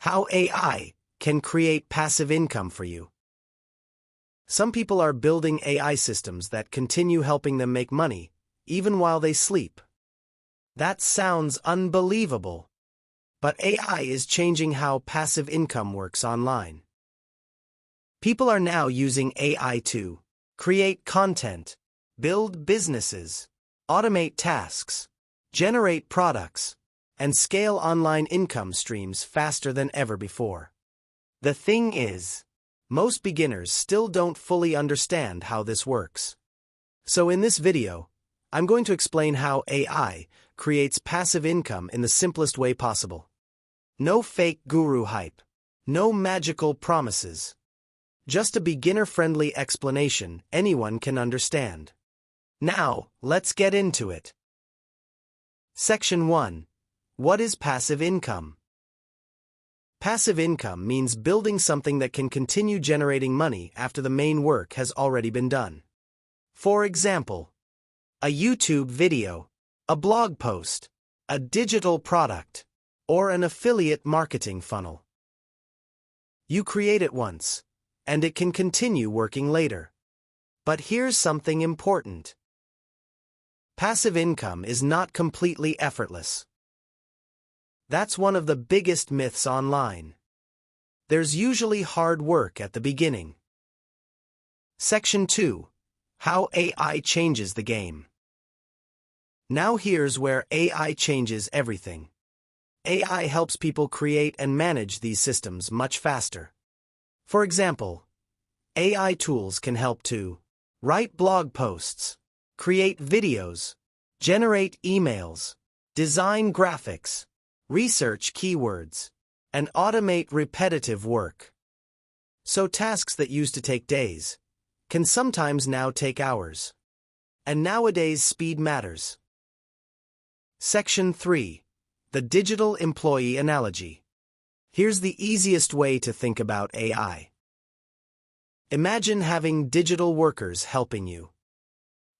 How AI can create passive income for you. Some people are building AI systems that continue helping them make money, even while they sleep. That sounds unbelievable. But AI is changing how passive income works online. People are now using AI to create content, build businesses, automate tasks, generate products, and scale online income streams faster than ever before. The thing is, most beginners still don't fully understand how this works. So in this video, I'm going to explain how AI creates passive income in the simplest way possible. No fake guru hype, no magical promises. Just a beginner-friendly explanation anyone can understand. Now, let's get into it. Section 1. What is passive income? Passive income means building something that can continue generating money after the main work has already been done. For example, a YouTube video, a blog post, a digital product, or an affiliate marketing funnel. You create it once, and it can continue working later. But here's something important. Passive income is not completely effortless. That's one of the biggest myths online. There's usually hard work at the beginning. Section 2. How AI changes the game. Now here's where AI changes everything. AI helps people create and manage these systems much faster. For example, AI tools can help to write blog posts, create videos, generate emails, design graphics, research keywords, and automate repetitive work. So tasks that used to take days can sometimes now take hours. And nowadays speed matters. Section 3. The digital employee analogy. Here's the easiest way to think about AI. Imagine having digital workers helping you.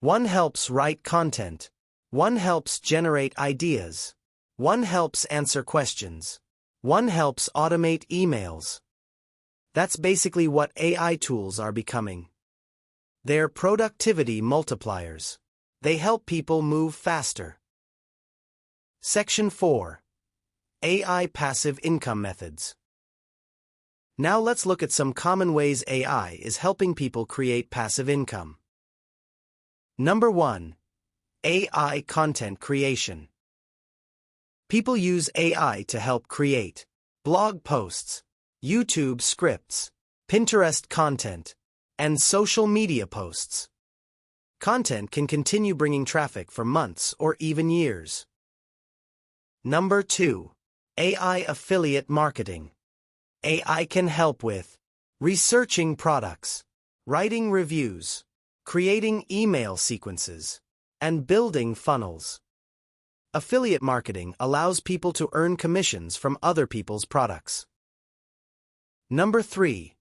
One helps write content, one helps generate ideas, one helps answer questions, one helps automate emails. That's basically what AI tools are becoming. They're productivity multipliers. They help people move faster. Section 4. AI passive income methods. Now let's look at some common ways AI is helping people create passive income. Number 1. AI content creation. People use AI to help create blog posts, YouTube scripts, Pinterest content, and social media posts. Content can continue bringing traffic for months or even years. Number 2. AI affiliate marketing. AI can help with researching products, writing reviews, creating email sequences, and building funnels. Affiliate marketing allows people to earn commissions from other people's products. Number 3.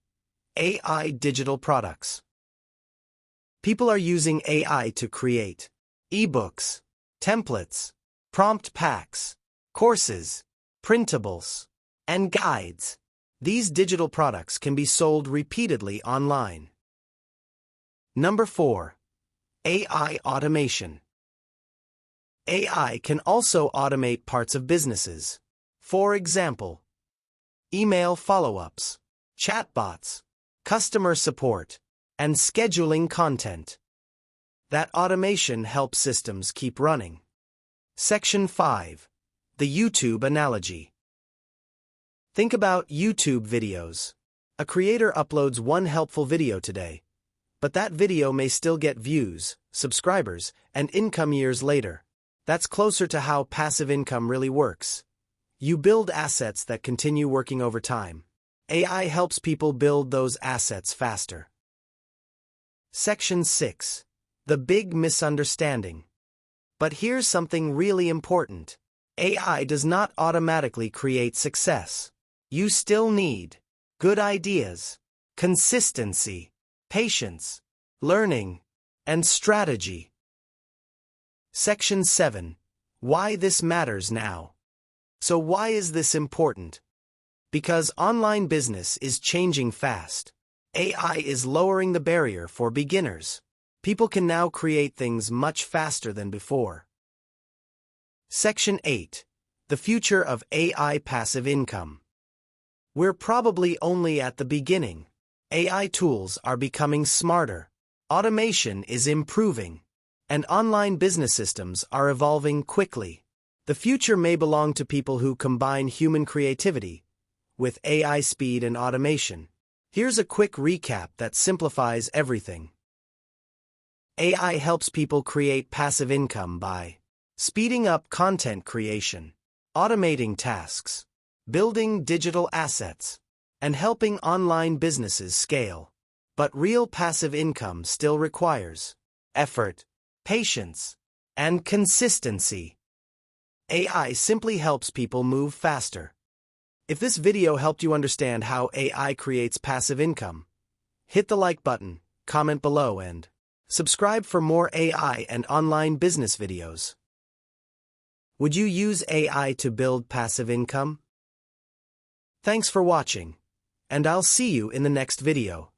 AI digital products. People are using AI to create ebooks, templates, prompt packs, courses, printables, and guides. These digital products can be sold repeatedly online. Number 4. AI automation. AI can also automate parts of businesses. For example, email follow-ups, chatbots, customer support, and scheduling content. That automation helps systems keep running. Section 5. The YouTube analogy. Think about YouTube videos. A creator uploads one helpful video today, but that video may still get views, subscribers, and income years later. That's closer to how passive income really works. You build assets that continue working over time. AI helps people build those assets faster. Section 6. The big misunderstanding. But here's something really important. AI does not automatically create success. You still need good ideas, consistency, patience, learning, and strategy. Section 7. Why this matters now. So why is this important? Because online business is changing fast. AI is lowering the barrier for beginners. People can now create things much faster than before. Section 8. The future of AI passive income. We're probably only at the beginning. AI tools are becoming smarter. Automation is improving. And online business systems are evolving quickly. The future may belong to people who combine human creativity with AI speed and automation. Here's a quick recap that simplifies everything. AI helps people create passive income by speeding up content creation, automating tasks, building digital assets, and helping online businesses scale. But real passive income still requires effort, patience, and consistency. AI simply helps people move faster. If this video helped you understand how AI creates passive income, hit the like button, comment below, and subscribe for more AI and online business videos. Would you use AI to build passive income? Thanks for watching, and I'll see you in the next video.